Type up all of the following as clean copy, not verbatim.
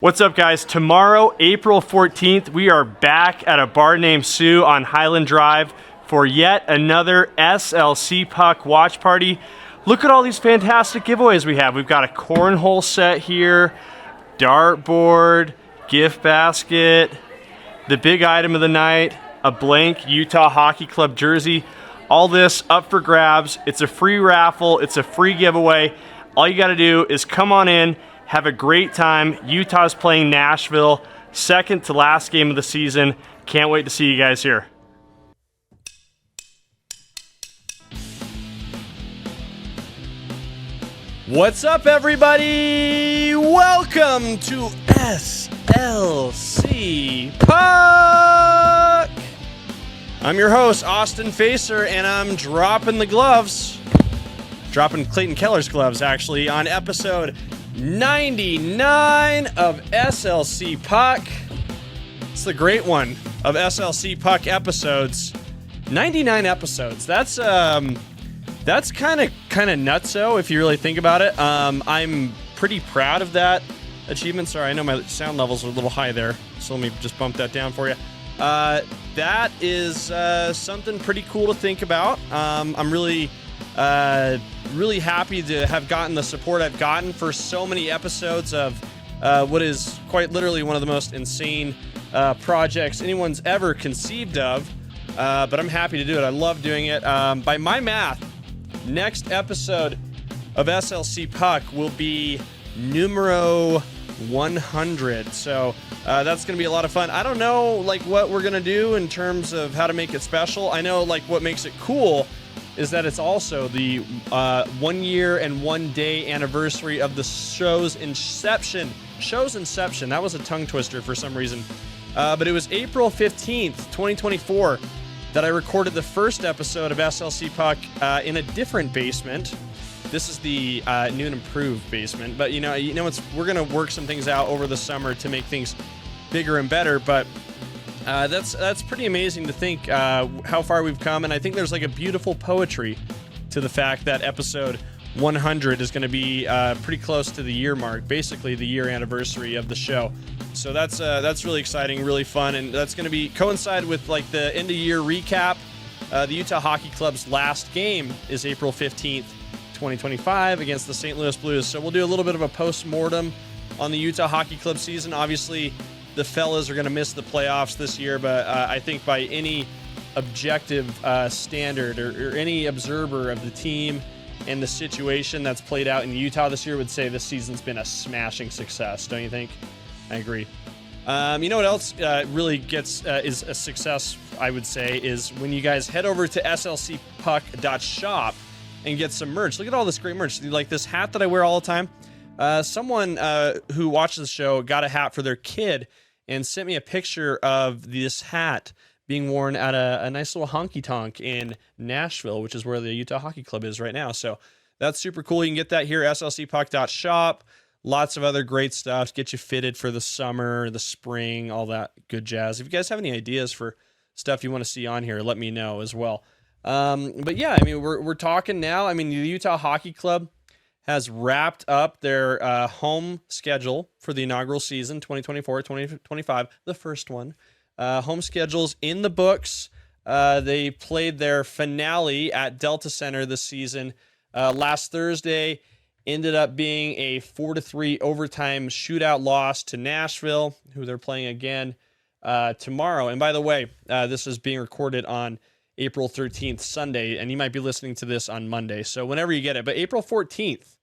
What's up, guys? Tomorrow, April 14th, we are back at a bar named Sue on Highland Drive for yet another SLC Puck watch party. Look at all these fantastic giveaways we have. We've got a cornhole set here, dartboard, gift basket, the big item of the night, a blank Utah Hockey Club jersey. All this up for grabs. It's a free raffle. It's a free giveaway. All you got to do is come on in, have a great time. Utah's playing Nashville, second to last game of the season. Can't wait to see you guys here. What's up, everybody? Welcome to SLC Puck. I'm your host, Austin Facer, and I'm dropping the gloves. Dropping Clayton Keller's gloves, actually, on episode 99 of SLC Puck. It's the great one of SLC Puck episodes. 99 episodes. That's kind of nutso if you really think about it. I'm pretty proud of that achievement. Sorry, I know my sound levels are a little high there, so let me just bump that down for you. That is something pretty cool to think about. I'm really happy to have gotten the support I've gotten for so many episodes of what is quite literally one of the most insane projects anyone's ever conceived of. But I'm happy to do it. I love doing it. By my math, next episode of SLC Puck will be numero 100. So that's going to be a lot of fun. I don't know what we're going to do in terms of how to make it special. I know what makes it cool is that it's also the 1 year and 1 day anniversary of the show's inception. That was a tongue twister for some reason. But it was April 15th, 2024, that I recorded the first episode of SLC Puck in a different basement. This is the new and improved basement. But we're gonna work some things out over the summer to make things bigger and better. But that's pretty amazing to think how far we've come, and I think there's a beautiful poetry to the fact that episode 100 is going to be pretty close to the year mark, basically the year anniversary of the show. So that's really exciting, really fun, and that's going to be coincide with the end of year recap. The Utah Hockey Club's last game is April 15th, 2025 against the St. Louis Blues. So we'll do a little bit of a post-mortem on the Utah Hockey Club season. Obviously, the fellas are going to miss the playoffs this year, but I think by any objective standard or any observer of the team and the situation that's played out in Utah this year would say this season's been a smashing success. Don't you think? I agree. You know what else really is a success, I would say, is when you guys head over to slcpuck.shop and get some merch. Look at all this great merch. Like this hat that I wear all the time. Someone who watches the show got a hat for their kid and sent me a picture of this hat being worn at a nice little honky-tonk in Nashville, which is where the Utah Hockey Club is right now. So that's super cool. You can get that here at slcpuck.shop. Lots of other great stuff. Get you fitted for the summer, the spring, all that good jazz. If you guys have any ideas for stuff you want to see on here, let me know as well. But yeah, we're talking now. The Utah Hockey Club has wrapped up their home schedule for the inaugural season, 2024-2025, the first one. Home schedule's in the books. They played their finale at Delta Center this season last Thursday. Ended up being a 4-3 overtime shootout loss to Nashville, who they're playing again tomorrow. And by the way, this is being recorded on April 13th, Sunday, and you might be listening to this on Monday. So whenever you get it. But April 14th,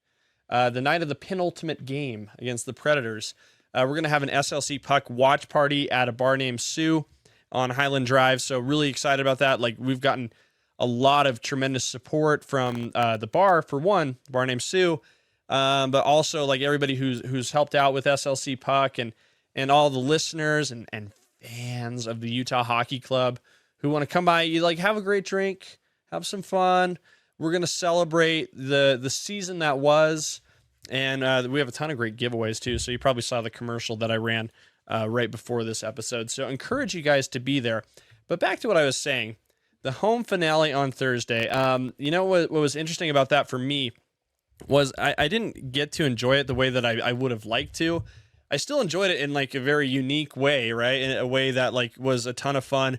the night of the penultimate game against the Predators, we're going to have an SLC Puck watch party at a bar named Sue on Highland Drive. So really excited about that. We've gotten a lot of tremendous support from the bar, for one, the bar named Sue, but also everybody who's helped out with SLC Puck and all the listeners and fans of the Utah Hockey Club who want to come by, have a great drink, have some fun. We're going to celebrate the season that was, and we have a ton of great giveaways too. So you probably saw the commercial that I ran right before this episode. So I encourage you guys to be there. But back to what I was saying, the home finale on Thursday. What was interesting about that for me was I didn't get to enjoy it the way that I would have liked to. I still enjoyed it in like a very unique way, right? In a way that like was a ton of fun.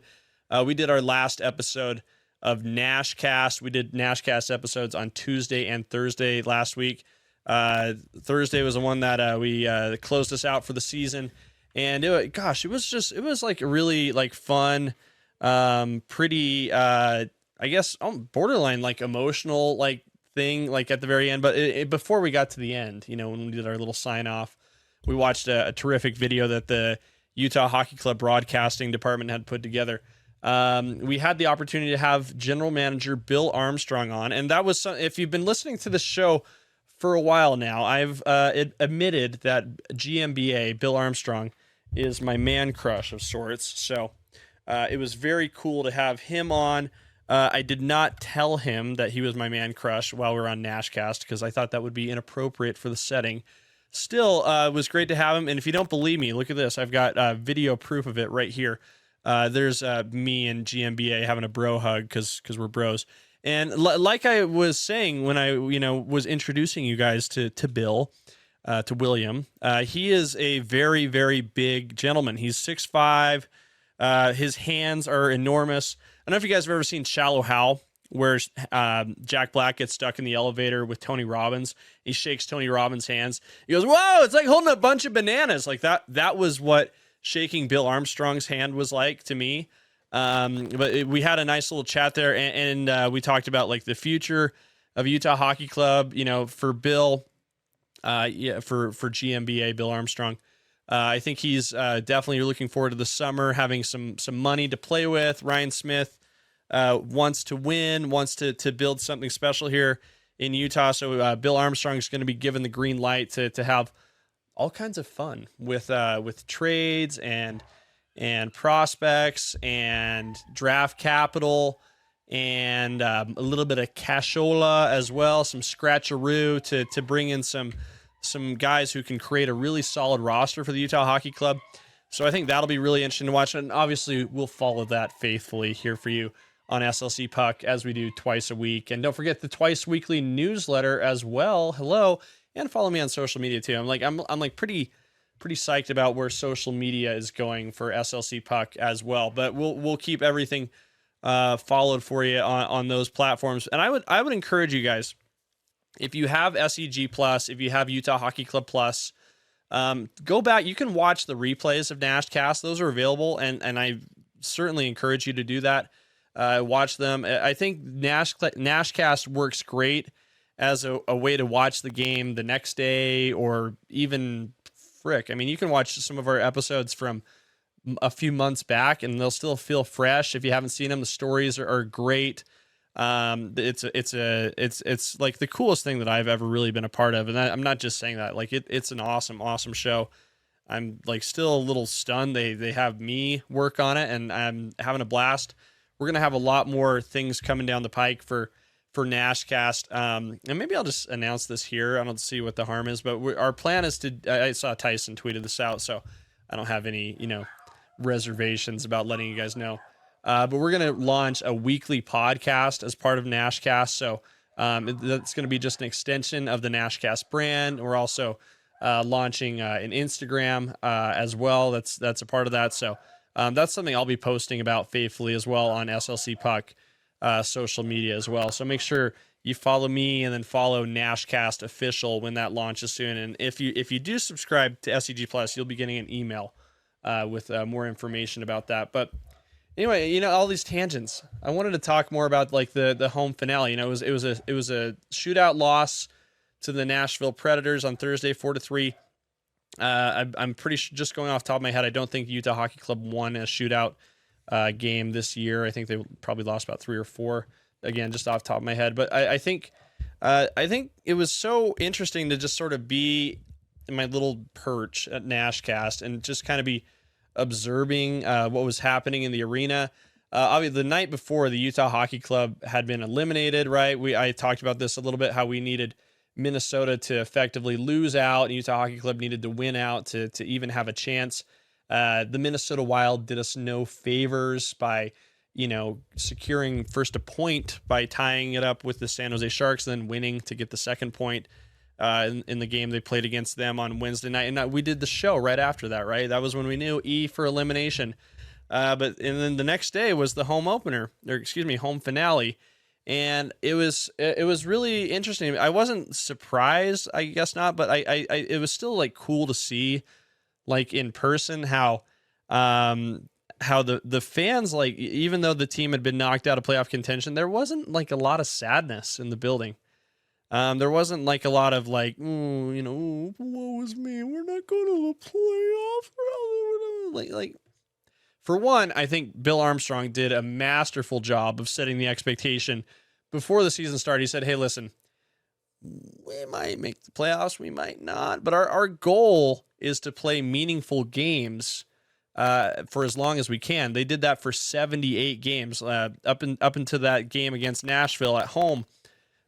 We did our last episode of Nashcast. We did Nashcast episodes on Tuesday and Thursday last week. Thursday was the one that we closed us out for the season, and it was like a really like fun, pretty I guess borderline like emotional like thing like at the very end. But before we got to the end, when we did our little sign off, we watched a terrific video that the Utah Hockey Club broadcasting department had put together. We had the opportunity to have general manager Bill Armstrong on, and that was if you've been listening to the show for a while now, I've admitted that GMBA Bill Armstrong is my man crush of sorts. So it was very cool to have him on. I did not tell him that he was my man crush while we were on Nashcast because I thought that would be inappropriate for the setting. Still, it was great to have him. And if you don't believe me, look at this. I've got video proof of it right here. There's me and GMBA having a bro hug because we're bros. And like I was saying when I was introducing you guys to Bill, to William, he is a very, very big gentleman. He's 6'5". His hands are enormous. I don't know if you guys have ever seen Shallow Hal, where Jack Black gets stuck in the elevator with Tony Robbins. He shakes Tony Robbins' hands. He goes, "Whoa, it's like holding a bunch of bananas." Like that. That was what shaking Bill Armstrong's hand was like to me. We had a nice little chat there, and we talked about like the future of Utah Hockey Club. For Bill, for GMBA Bill Armstrong. I think he's definitely looking forward to the summer, having some money to play with. Ryan Smith wants to win, wants to build something special here in Utah. So Bill Armstrong is going to be given the green light to have all kinds of fun with trades and prospects and draft capital and a little bit of cashola as well, some scratcheroo to bring in some guys who can create a really solid roster for the Utah Hockey Club. So I think that'll be really interesting to watch. And obviously we'll follow that faithfully here for you on SLC Puck as we do twice a week. And don't forget the twice weekly newsletter as well. Hello. And follow me on social media too. I'm pretty psyched about where social media is going for SLC Puck as well. But we'll keep everything followed for you on those platforms. And I would encourage you guys, if you have SEG Plus, if you have Utah Hockey Club Plus, go back. You can watch the replays of Nashcast. Those are available, and I certainly encourage you to do that. Watch them. I think Nashcast works great as a way to watch the game the next day, or even you can watch some of our episodes from a few months back, and they'll still feel fresh. If you haven't seen them, the stories are great. It's like the coolest thing that I've ever really been a part of. And I'm not just saying that, like it's an awesome show. I'm like still a little stunned. They have me work on it, and I'm having a blast. We're going to have a lot more things coming down the pike for Nashcast. And maybe I'll just announce this here. I don't see what the harm is, but our plan is I saw Tyson tweeted this out, so I don't have any, reservations about letting you guys know. But we're going to launch a weekly podcast as part of Nashcast. So that's going to be just an extension of the Nashcast brand. We're also launching an Instagram as well. That's a part of that. So that's something I'll be posting about faithfully as well on SLC Puck social media as well. So make sure you follow me and then follow Nashcast Official when that launches soon. And if you do subscribe to SEG Plus, you'll be getting an email with more information about that. But anyway, all these tangents. I wanted to talk more about like the home finale. It was a shootout loss to the Nashville Predators on Thursday, 4-3. I'm just going off the top of my head. I don't think Utah Hockey Club won a shootout game this year. I think they probably lost about 3 or 4. Again, just off the top of my head. But I think it was so interesting to just sort of be in my little perch at Nashcast and just kind of be observing what was happening in the arena. Obviously, the night before, the Utah Hockey Club had been eliminated, right? I talked about this a little bit, how we needed Minnesota to effectively lose out, and Utah Hockey Club needed to win out to even have a chance. The Minnesota Wild did us no favors by, securing first a point by tying it up with the San Jose Sharks, then winning to get the second point. in the game they played against them on Wednesday night. And we did the show right after that, right? That was when we knew E for elimination. And then the next day was the home opener, home finale. And it was really interesting. I wasn't surprised, I guess not, but it was still like cool to see, like in person, how the fans, like, even though the team had been knocked out of playoff contention, there wasn't like a lot of sadness in the building. There wasn't like a lot of like, woe is me, we're not going to the playoff. Like, for one, I think Bill Armstrong did a masterful job of setting the expectation before the season started. He said, hey, listen, we might make the playoffs, we might not, but our goal is to play meaningful games for as long as we can. They did that for 78 games up into that game against Nashville at home.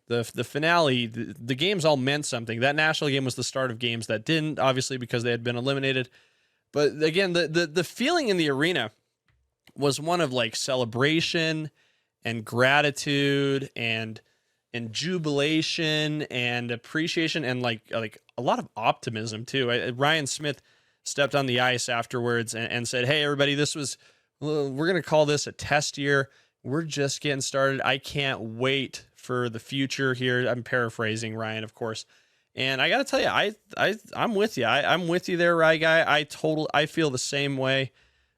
The finale, the games all meant something. That Nashville game was the start of games that didn't, obviously, because they had been eliminated. But again, the feeling in the arena was one of like celebration and gratitude and jubilation and appreciation and like a lot of optimism too. Ryan Smith stepped on the ice afterwards and said, hey, everybody, we're going to call this a test year. We're just getting started. I can't wait for the future here. I'm paraphrasing Ryan, of course. And I got to tell you, I'm with you. I'm with you there, Ryan guy. I feel the same way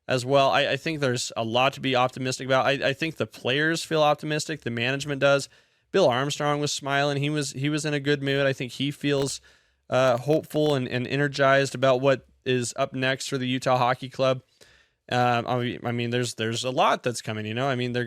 as well. I think there's a lot to be optimistic about. I think the players feel optimistic. The management does. Bill Armstrong was smiling. He was in a good mood. I think he feels hopeful and energized about what is up next for the Utah Hockey Club. I mean, there's a lot that's coming. I mean, they're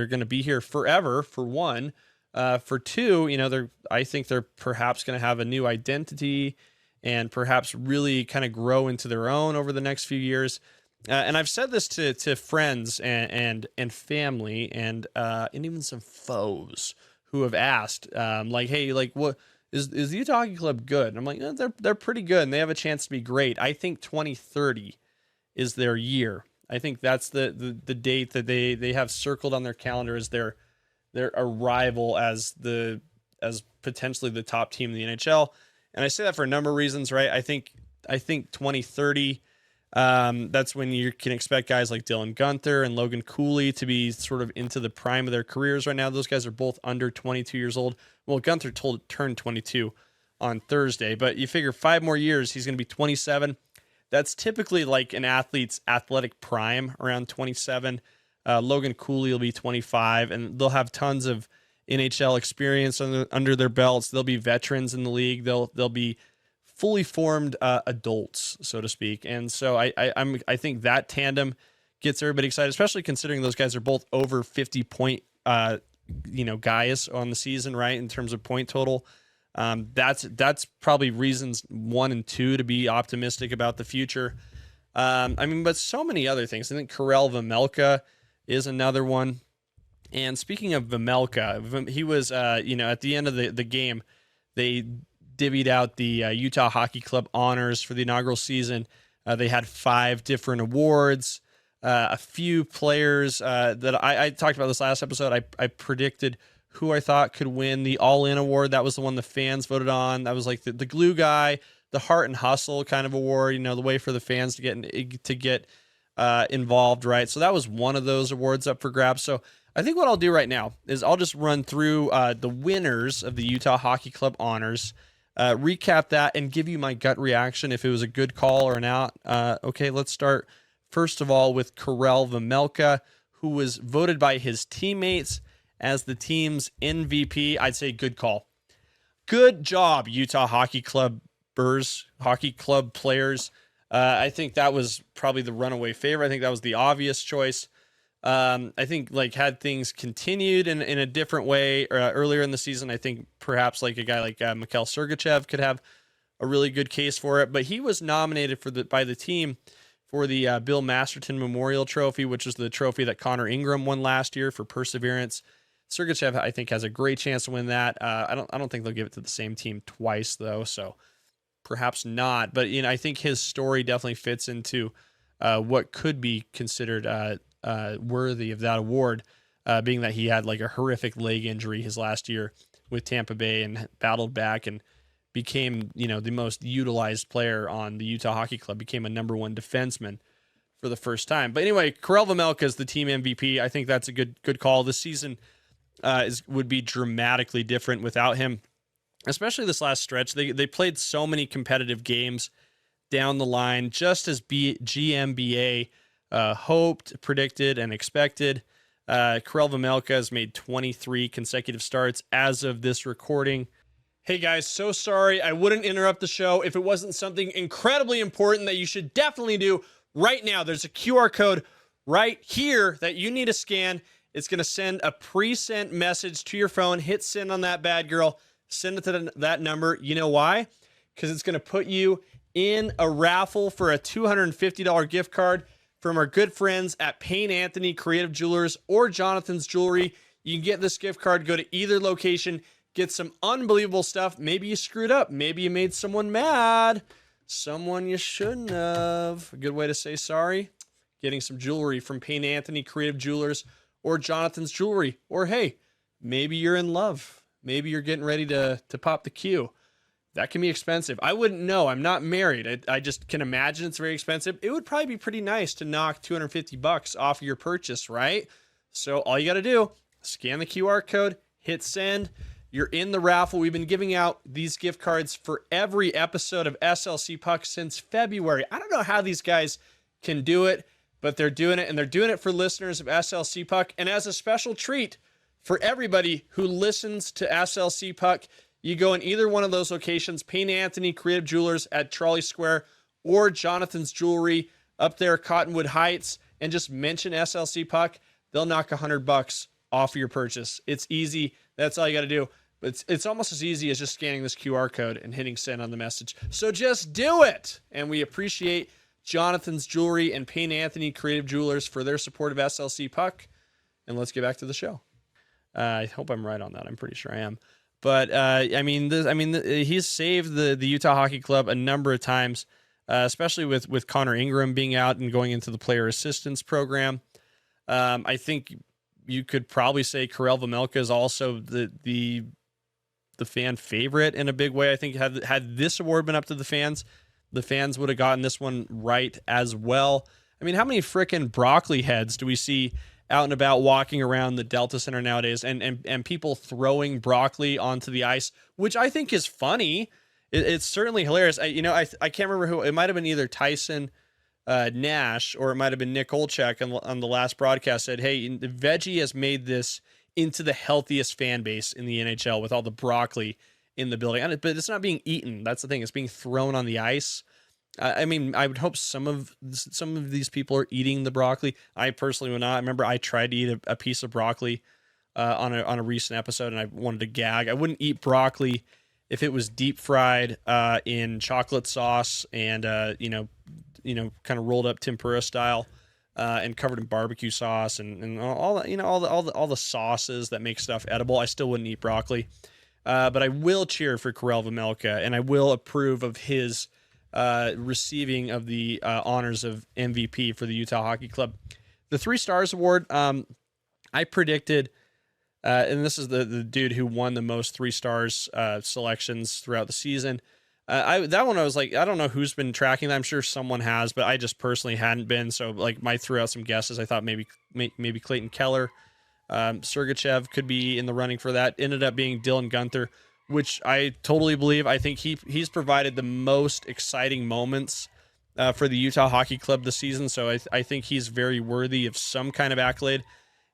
gonna be here forever. For one, for two, I think they're perhaps gonna have a new identity and perhaps really kind of grow into their own over the next few years. And I've said this to friends and family and even some foes who have asked, like, hey, like, what is the Utah Hockey Club good? And I'm like, they're pretty good and they have a chance to be great. I think 2030 is their year. I think that's the date that they have circled on their calendar as their arrival as potentially the top team in the NHL. And I say that for a number of reasons, right? I think 2030, that's when you can expect guys like Dylan Guenther and Logan Cooley to be sort of into the prime of their careers right now. Those guys are both under 22 years old. Well, Guenther turned 22 on Thursday, but you figure 5 more years, he's going to be 27. That's typically like an athlete's athletic prime, around 27. Logan Cooley will be 25, and they'll have tons of NHL experience under their belts. They'll be veterans in the league. They'll be fully formed adults, so to speak. And so I think that tandem gets everybody excited, especially considering those guys are both over 50 point guys on the season, right? In terms of point total. That's probably reasons 1 and 2 to be optimistic about the future. But so many other things. I think Karel Vejmelka is another one. And speaking of Vejmelka, he was, at the end of the game, they divvied out the Utah Hockey Club honors for the inaugural season. They had 5 different awards. A few players that I talked about this last episode. I predicted who I thought could win the All-In Award. That was the one the fans voted on. That was like the glue guy, the heart and hustle kind of award, the way for the fans to get involved, right? So that was one of those awards up for grabs. So I think what I'll do right now is I'll just run through the winners of the Utah Hockey Club honors, recap that, and give you my gut reaction if it was a good call or not. Okay, let's start first of all with Karel Vejmelka, who was voted by his teammates as the team's MVP. I'd say good call. Good job, Utah Hockey Club players. I think that was probably the runaway favorite. I think that was the obvious choice. I think had things continued in a different way earlier in the season, I think perhaps like a guy like Mikhail Sergachev could have a really good case for it. But he was nominated by the team for the Bill Masterton Memorial Trophy, which is the trophy that Connor Ingram won last year for perseverance. Sergachev, I think, has a great chance to win that. I don't think they'll give it to the same team twice, though, so perhaps not. But I think his story definitely fits into what could be considered worthy of that award, being that he had like a horrific leg injury his last year with Tampa Bay and battled back and became, the most utilized player on the Utah Hockey Club, became a number one defenseman for the first time. But anyway, Karel Vejmelka is the team MVP. I think that's a good call. This season would be dramatically different without him, especially this last stretch. They played so many competitive games down the line, just as GMBA hoped, predicted, and expected. Karel Vejmelka has made 23 consecutive starts as of this recording. Hey guys, so sorry. I wouldn't interrupt the show if it wasn't something incredibly important that you should definitely do right now. There's a QR code right here that you need to scan. It's going to send a pre-sent message to your phone. Hit send on that bad girl. Send it to that number. You know why? Because it's going to put you in a raffle for a $250 gift card from our good friends at Payne Anthony Creative Jewelers or Jonathan's Jewelry. You can get this gift card, go to either location, get some unbelievable stuff. Maybe you screwed up. Maybe you made someone mad. Someone you shouldn't have. A good way to say sorry. Getting some jewelry from Payne Anthony Creative Jewelers or Jonathan's Jewelry. Or hey, maybe you're in love. Maybe you're getting ready to pop the Q. That can be expensive. I wouldn't know. I'm not married. I just can imagine it's very expensive. It would probably be pretty nice to knock $250 off of your purchase, right? So all you got to do, scan the QR code, hit send. You're in the raffle. We've been giving out these gift cards for every episode of SLC Puck since February. I don't know how these guys can do it, but they're doing it, and they're doing it for listeners of SLC Puck. And as a special treat for everybody who listens to SLC Puck, you go in either one of those locations, Payne Anthony Creative Jewelers at Trolley Square or Jonathan's Jewelry up there, Cottonwood Heights, and just mention SLC Puck. They'll knock $100 off of your purchase. It's easy. That's all you got to do. It's almost as easy as just scanning this QR code and hitting send on the message. So just do it. And we appreciate Jonathan's Jewelry and Payne Anthony Creative Jewelers for their support of SLC Puck. And let's get back to the show. I hope I'm right on that. I'm pretty sure I am. But he's saved the Utah Hockey Club a number of times, especially with Connor Ingram being out and going into the player assistance program. I think you could probably say Karel Vejmelka is also the fan favorite in a big way. I think had this award been up to the fans would have gotten this one right as well. I mean, how many frickin' broccoli heads do we see out and about walking around the Delta Center nowadays, and people throwing broccoli onto the ice, which I think is funny. It's certainly hilarious. I can't remember who it might have been, either Tyson Nash or it might have been Nick Olchek on the last broadcast, said, hey, Veggie has made this into the healthiest fan base in the NHL with all the broccoli in the building. But it's not being eaten. That's the thing. It's being thrown on the ice. I mean, I would hope some of these people are eating the broccoli. I personally would not. I remember I tried to eat a piece of broccoli on a recent episode, and I wanted to gag. I wouldn't eat broccoli if it was deep fried in chocolate sauce and kind of rolled up tempura style and covered in barbecue sauce and all that, all the sauces that make stuff edible. I still wouldn't eat broccoli, but I will cheer for Karel Vejmelka, and I will approve of his receiving of the honors of MVP for the Utah Hockey Club. The 3 Stars Award, I predicted, and this is the dude who won the most 3 stars selections throughout the season. That one I was like, I don't know who's been tracking that. I'm sure someone has, but I just personally hadn't been. So like, I threw out some guesses. I thought maybe Clayton Keller, Sergachev could be in the running for that. Ended up being Dylan Guenther, which I totally believe. I think he's provided the most exciting moments for the Utah Hockey Club this season. So I think he's very worthy of some kind of accolade.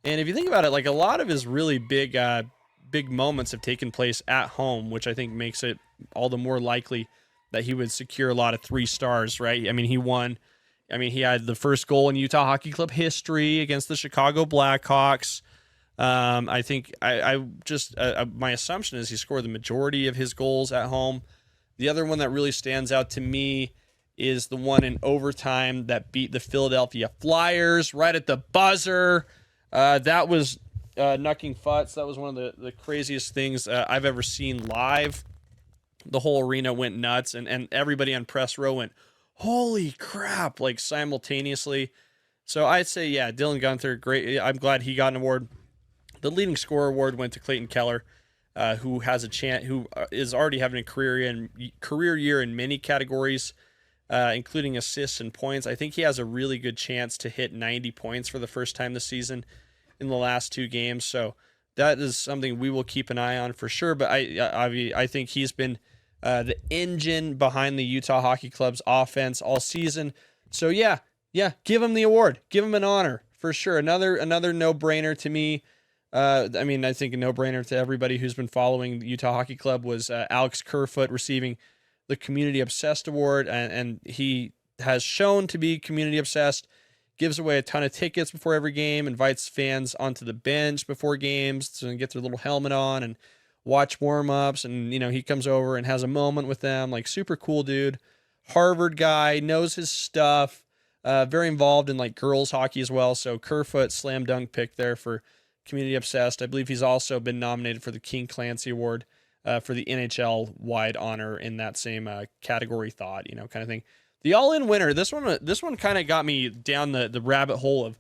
And if you think about it, like, a lot of his really big moments have taken place at home, which I think makes it all the more likely that he would secure a lot of 3 stars, right? I mean, he had the first goal in Utah Hockey Club history against the Chicago Blackhawks. I think my assumption is he scored the majority of his goals at home. The other one that really stands out to me is the one in overtime that beat the Philadelphia Flyers right at the buzzer. That was knucking futz. That was one of the craziest things I've ever seen live. The whole arena went nuts, and everybody on press row went, holy crap, like simultaneously. So I'd say, yeah, Dylan Guenther, great. I'm glad he got an award. The leading scorer award went to Clayton Keller. who has a chance, who is already having a career year in many categories, including assists and points. I think he has a really good chance to hit 90 points for the first time this season in the last 2 games. So that is something we will keep an eye on for sure. But I think he's been the engine behind the Utah Hockey Club's offense all season. So yeah, give him the award, give him an honor for sure. Another no-brainer to me. I think a no-brainer to everybody who's been following the Utah Hockey Club was Alex Kerfoot receiving the Community Obsessed Award, and he has shown to be community obsessed, gives away a ton of tickets before every game, invites fans onto the bench before games to get their little helmet on and watch warm-ups, and he comes over and has a moment with them. Like, super cool dude. Harvard guy, knows his stuff, very involved in like girls hockey as well. So Kerfoot, slam dunk pick there for community obsessed. I believe he's also been nominated for the King Clancy Award for the NHL wide honor in that same category thought, kind of thing. The all-in winner, this one kind of got me down the rabbit hole of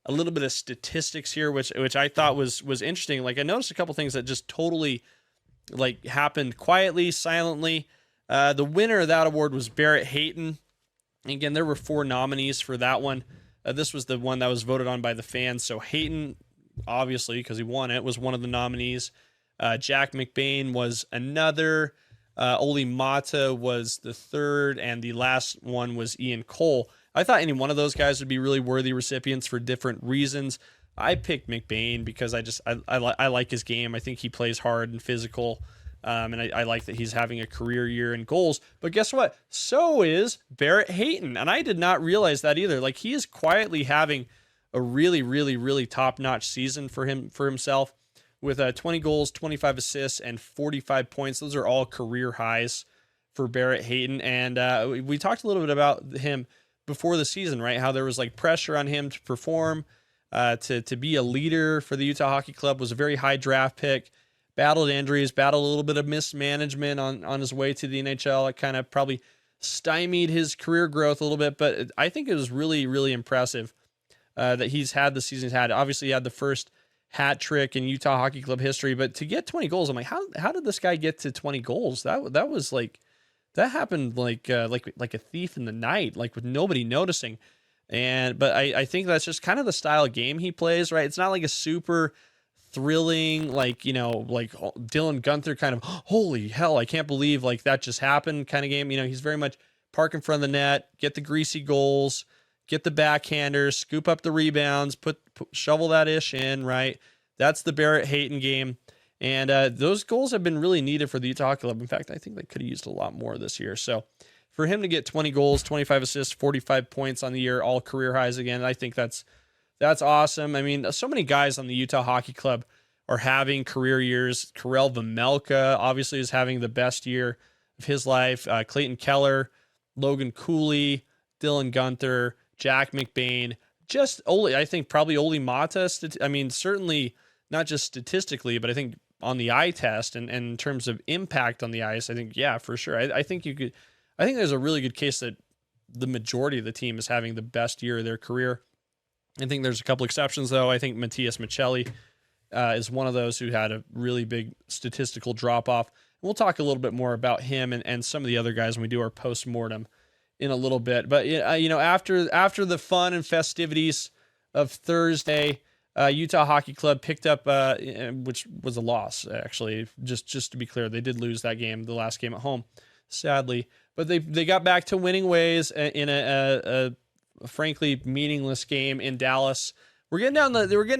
a little bit of statistics here, which I thought was interesting. Like, I noticed a couple things that just totally like happened quietly, silently. The winner of that award was Barrett Hayton. Again, there were 4 nominees for that one. This was the one that was voted on by the fans. So Hayton, obviously, because he won it, was one of the nominees. Jack McBain was another. Oli Mata was the third, and the last one was Ian Cole. I thought any one of those guys would be really worthy recipients for different reasons. I picked McBain because I like his game. I think he plays hard and physical, and I like that he's having a career year in goals. But guess what? So is Barrett Hayton, and I did not realize that either. Like, he is quietly having a really, really, really top-notch season for himself. With 20 goals, 25 assists, and 45 points. Those are all career highs for Barrett Hayton. And we talked a little bit about him before the season, right? How there was like pressure on him to perform, to be a leader for the Utah Hockey Club. Was a very high draft pick. Battled injuries, battled a little bit of mismanagement on his way to the NHL. It kind of probably stymied his career growth a little bit. But I think it was really, really impressive that he's had the season he's had. Obviously, he had the first hat trick in Utah Hockey Club history, but to get 20 goals, I'm like, how did this guy get to 20 goals? That was like, that happened like a thief in the night, like with nobody noticing. But I think that's just kind of the style of game he plays, right? It's not like a super thrilling, like Dylan Gunther kind of, holy hell, I can't believe like that just happened kind of game. He's very much park in front of the net, get the greasy goals, get the backhanders, scoop up the rebounds, shovel that ish in, right? That's the Barrett Hayton game. And those goals have been really needed for the Utah Hockey Club. In fact, I think they could have used a lot more this year. So for him to get 20 goals, 25 assists, 45 points on the year, all career highs again, I think that's awesome. I mean, so many guys on the Utah Hockey Club are having career years. Karel Vejmelka obviously is having the best year of his life. Clayton Keller, Logan Cooley, Dylan Gunther, Jack McBain, I think probably Oli Mata. Certainly not just statistically, but I think on the eye test and in terms of impact on the ice, I think, yeah, for sure. I think there's a really good case that the majority of the team is having the best year of their career. I think there's a couple exceptions, though. I think Matias Michelli is one of those who had a really big statistical drop-off. We'll talk a little bit more about him and some of the other guys when we do our post-mortem in a little bit. But after the fun and festivities of Thursday, Utah Hockey Club picked up, which was a loss, actually. Just to be clear, they did lose that game, the last game at home, sadly. But they got back to winning ways in a frankly meaningless game in Dallas. We're getting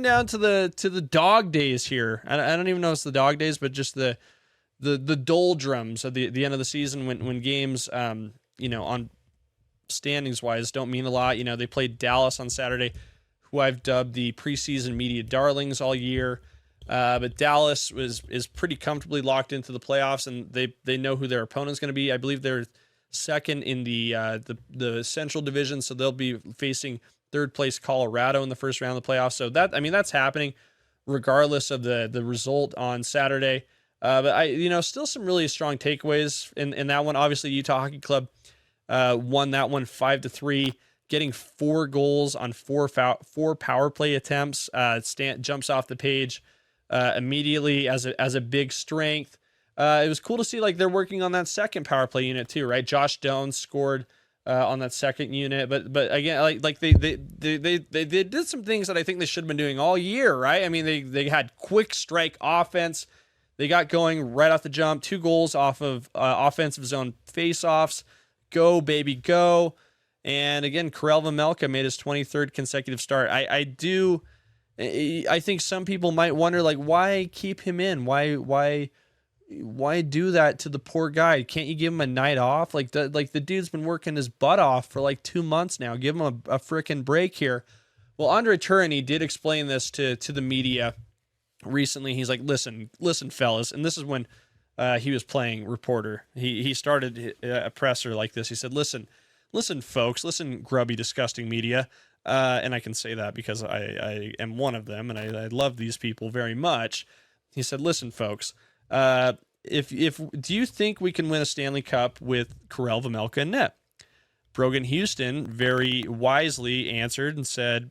down to the dog days here. I don't even know if it's the dog days, but just the doldrums at the end of the season when games on standings wise don't mean a lot. They played Dallas on Saturday, who I've dubbed the preseason media darlings all year. But Dallas is pretty comfortably locked into the playoffs, and they know who their opponent's going to be. I believe they're second in the Central Division, so they'll be facing third place Colorado in the first round of the playoffs. So that's happening regardless of the result on Saturday. But still some really strong takeaways in that one. Obviously, Utah Hockey Club won that one 5-3, getting 4 goals on 4 power play attempts. Jumps off the page. immediately as a big strength. It was cool to see like they're working on that second power play unit too, right? Josh Doan scored on that second unit, but again, like they did some things that I think they should have been doing all year, right? I mean, they had quick strike offense. They got going right off the jump, 2 goals off of offensive zone faceoffs. Go, baby, go. And again, Karel Vejmelka made his 23rd consecutive start. I think some people might wonder, like, why keep him in? Why do that to the poor guy? Can't you give him a night off? Like the dude's been working his butt off for like 2 months now. Give him a freaking break here. Well, Andre Tourigny did explain this to the media recently. He's like, listen, fellas. And this is when he was playing reporter. He started a presser like this. He said, listen, folks, listen, grubby, disgusting media. And I can say that because I am one of them, and I love these people very much. He said, listen, folks, if do you think we can win a Stanley Cup with Karel Vejmelka in net? Brogan Houston very wisely answered and said,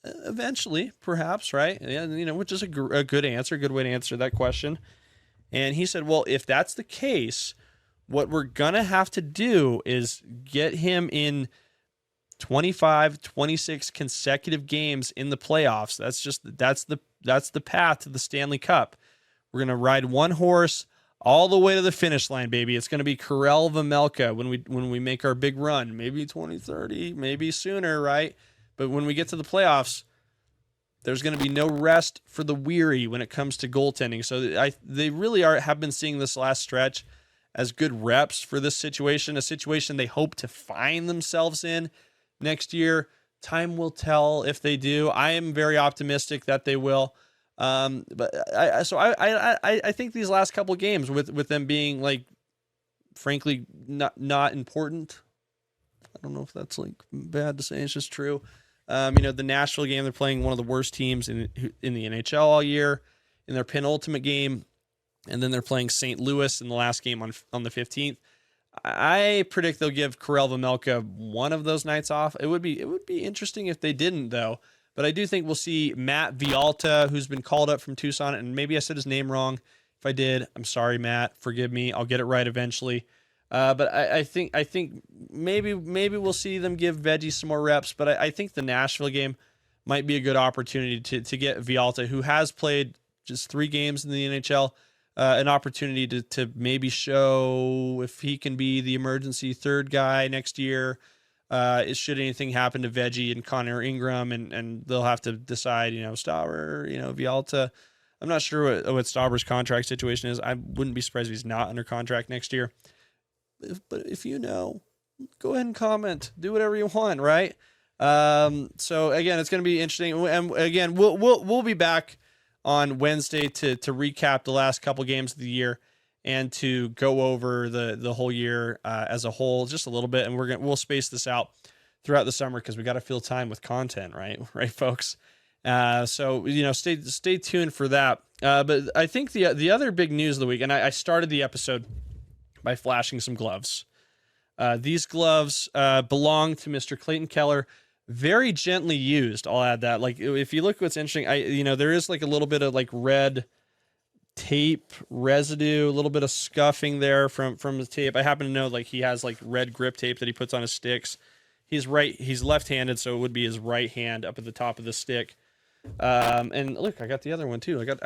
eventually, perhaps, right? And, which is a good answer, good way to answer that question. And he said, well, if that's the case, what we're going to have to do is get him in 25, 26 consecutive games in the playoffs. That's the path to the Stanley Cup. We're going to ride one horse all the way to the finish line, baby. It's going to be Karel Vejmelka when we make our big run, maybe 2030, maybe sooner, right? But when we get to the playoffs, there's going to be no rest for the weary when it comes to goaltending. So they really have been seeing this last stretch as good reps for this situation, a situation they hope to find themselves in next year. Time will tell if they do. I am very optimistic that they will. But I think these last couple of games with them being like, frankly, not important. I don't know if that's like bad to say. It's just true. The Nashville game, they're playing one of the worst teams in the NHL all year in their penultimate game. And then they're playing St. Louis in the last game on the 15th. I predict they'll give Karel Vejmelka one of those nights off. It would be interesting if they didn't, though. But I do think we'll see Matt Vialta, who's been called up from Tucson, and maybe I said his name wrong. If I did, I'm sorry, Matt. Forgive me. I'll get it right eventually. But I think maybe we'll see them give Veggie some more reps. But I think the Nashville game might be a good opportunity to get Vialta, who has played just 3 games in the NHL, an opportunity to maybe show if he can be the emergency third guy next year. Should anything happen to Veggie and Connor Ingram, and they'll have to decide, Stauber, Vialta. I'm not sure what Stauber's contract situation is. I wouldn't be surprised if he's not under contract next year. But if go ahead and comment. Do whatever you want, right? So again, it's going to be interesting. And again, we'll be back on Wednesday to recap the last couple games of the year and to go over the whole year as a whole just a little bit. And we'll space this out throughout the summer because we got to fill time with content, right, folks? So stay tuned for that. But I think the other big news of the week, and I started the episode by flashing some gloves. These gloves belong to Mr. Clayton Keller. Very gently used. I'll add that. Like, if you look, what's interesting, there is like a little bit of like red tape residue, a little bit of scuffing there from the tape. I happen to know like he has like red grip tape that he puts on his sticks. He's left-handed, so it would be his right hand up at the top of the stick. And look, I got the other one too. I got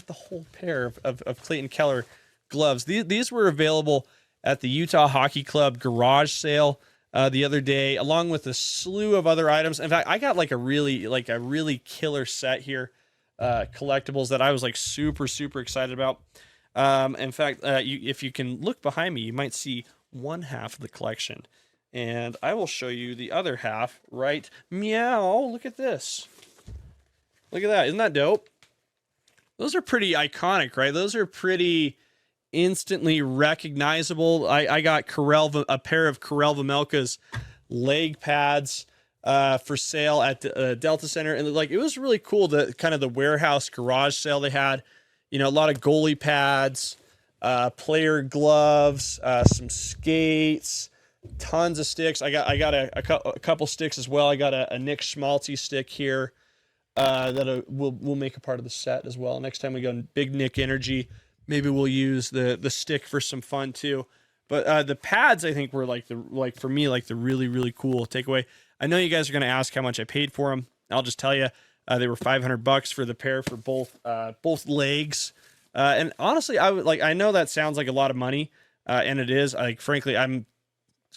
the whole pair of Clayton Keller gloves. These were available at the Utah Hockey Club garage sale the other day, along with a slew of other items. In fact, I got like a really killer set here, collectibles that I was like super, super excited about. In fact, if you can look behind me, you might see one half of the collection, and I will show you the other half. Right, meow! Look at this. Look at that. Isn't that dope? Those are pretty iconic, right? Those are pretty instantly recognizable. I got a pair of Karel Vejmelka's leg pads for sale at Delta Center, and like it was really cool, the kind of the warehouse garage sale they had. A lot of goalie pads, player gloves, some skates, tons of sticks. I got a couple sticks as well. I got a Nick Schmaltzy stick here. we'll make a part of the set as well. Next time we go in Big Nick Energy, maybe we'll use the stick for some fun too. But the pads, I think, were for me, the really, really cool takeaway. I know you guys are going to ask how much I paid for them. I'll just tell you, they were $500 for the pair for both legs. And honestly, I know that sounds like a lot of money, and it is. Frankly, I'm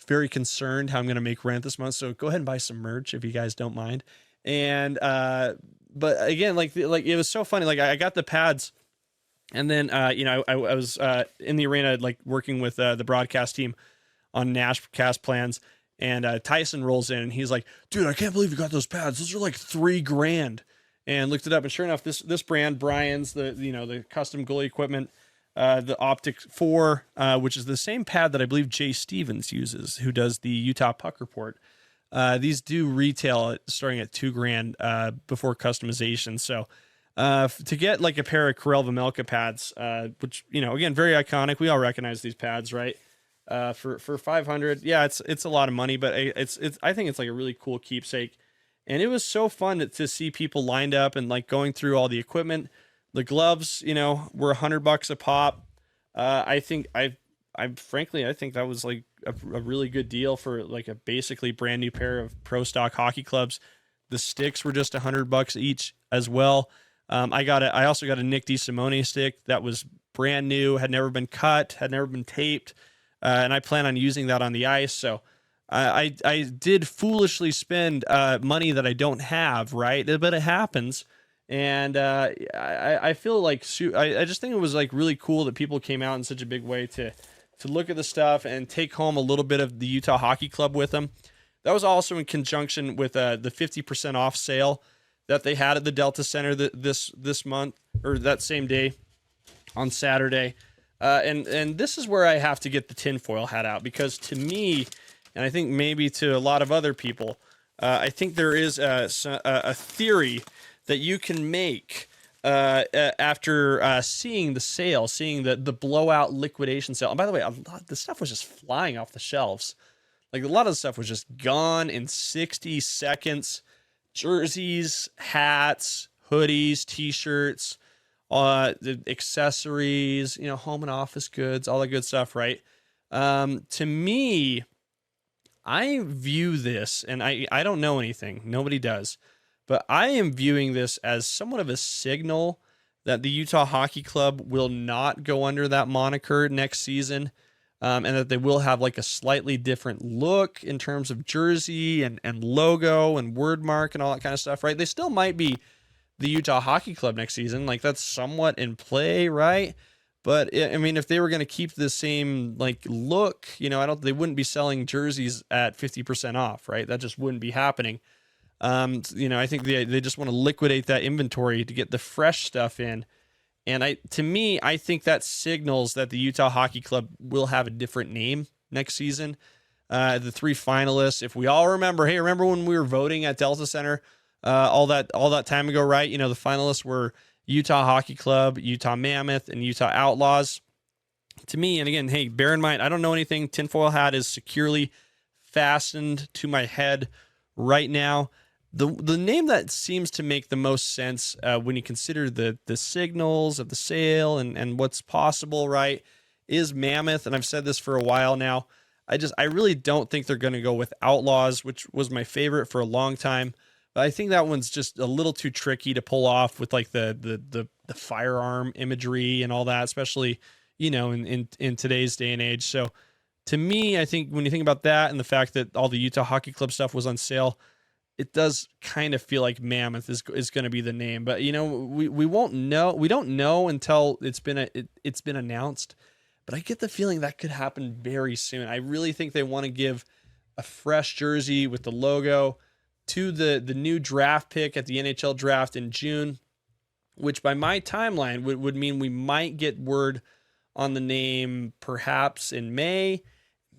very concerned how I'm going to make rent this month. So go ahead and buy some merch if you guys don't mind. And but again, it was so funny. I got the pads. And then, I was in the arena, working with the broadcast team on Nashcast plans. And Tyson rolls in and he's like, dude, I can't believe you got those pads. Those are like $3,000. And looked it up. And sure enough, this brand, Brian's, the custom goalie equipment, the Optic 4, which is the same pad that I believe Jay Stevens uses, who does the Utah Puck Report. These do retail starting at $2,000 before customization. So, to get a pair of Karel Vejmelka pads, which, again, very iconic. We all recognize these pads, right? For $500. Yeah, it's a lot of money, but I think it's a really cool keepsake. And it was so fun to see people lined up and going through all the equipment. The gloves, were $100 a pop. I think frankly, I think that was a really good deal for a basically brand new pair of pro stock hockey clubs. The sticks were just $100 each as well. I also got a Nick DeSimone stick that was brand new, had never been cut, had never been taped, and I plan on using that on the ice. So I did foolishly spend money that I don't have, right? But it happens, and I feel I just think it was really cool that people came out in such a big way to look at the stuff and take home a little bit of the Utah Hockey Club with them. That was also in conjunction with the 50% off sale that they had at the Delta Center this month, or that same day on Saturday. And this is where I have to get the tinfoil hat out, because to me, and I think maybe to a lot of other people, I think there is a theory that you can make after seeing the sale, seeing the blowout liquidation sale. And by the way, the stuff was just flying off the shelves. A lot of the stuff was just gone in 60 seconds. Jerseys, hats, hoodies, t-shirts, the accessories, home and office goods, all that good stuff, right? To me, I view this, and I don't know anything. Nobody does. But I am viewing this as somewhat of a signal that the Utah Hockey Club will not go under that moniker next season. And that they will have a slightly different look in terms of jersey and logo and word mark and all that kind of stuff, right? They still might be the Utah Hockey Club next season. That's somewhat in play, right? But I mean, if they were going to keep the same look, they wouldn't be selling jerseys at 50% off, right? That just wouldn't be happening. I think they just want to liquidate that inventory to get the fresh stuff in. And I think that signals that the Utah Hockey Club will have a different name next season. The 3 finalists, if we all remember, remember when we were voting at Delta Center all that time ago, right? The finalists were Utah Hockey Club, Utah Mammoth, and Utah Outlaws. To me, and again, hey, bear in mind, I don't know anything. Tinfoil hat is securely fastened to my head right now. The name that seems to make the most sense when you consider the signals of the sale and what's possible, right, is Mammoth. And I've said this for a while now. I really don't think they're going to go with Outlaws, which was my favorite for a long time. But I think that one's just a little too tricky to pull off with the firearm imagery and all that, especially, in today's day and age. So to me, I think when you think about that and the fact that all the Utah Hockey Club stuff was on sale, it does kind of feel like Mammoth is going to be the name, but we won't know. We don't know until it's been announced. But I get the feeling that could happen very soon. I really think they want to give a fresh jersey with the logo to the new draft pick at the NHL draft in June, which by my timeline would mean we might get word on the name perhaps in May,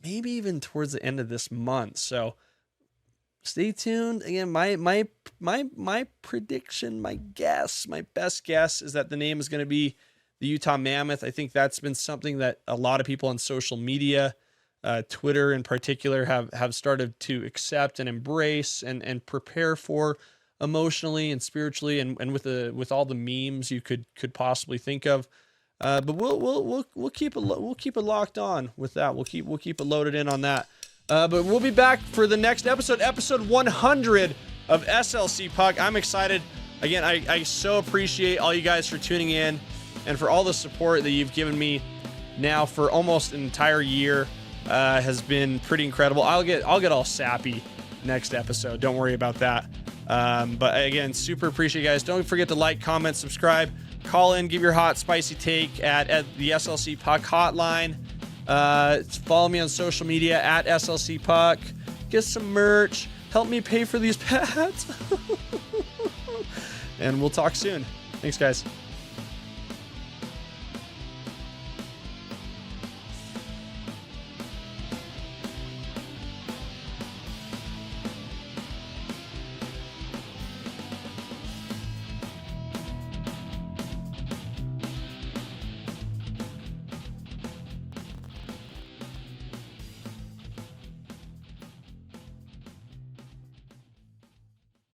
maybe even towards the end of this month. So stay tuned. Again, my prediction, my best guess is that the name is going to be the Utah Mammoth. I think that's been something that a lot of people on social media, Twitter in particular, have started to accept and embrace and prepare for emotionally and spiritually, and with all the memes you could possibly think of. But we'll keep it locked on with that. We'll keep it loaded in on that. But we'll be back for the next episode 100 of SLC Puck. I'm excited. Again, I so appreciate all you guys for tuning in and for all the support that you've given me now for almost an entire year. Has been pretty incredible. I'll get all sappy next episode. Don't worry about that. But again, super appreciate you guys. Don't forget to like, comment, subscribe, call in, give your hot, spicy take at the SLC Puck hotline. Follow me on social media at SLC Puck. Get some merch. Help me pay for these pads. And we'll talk soon. Thanks, guys.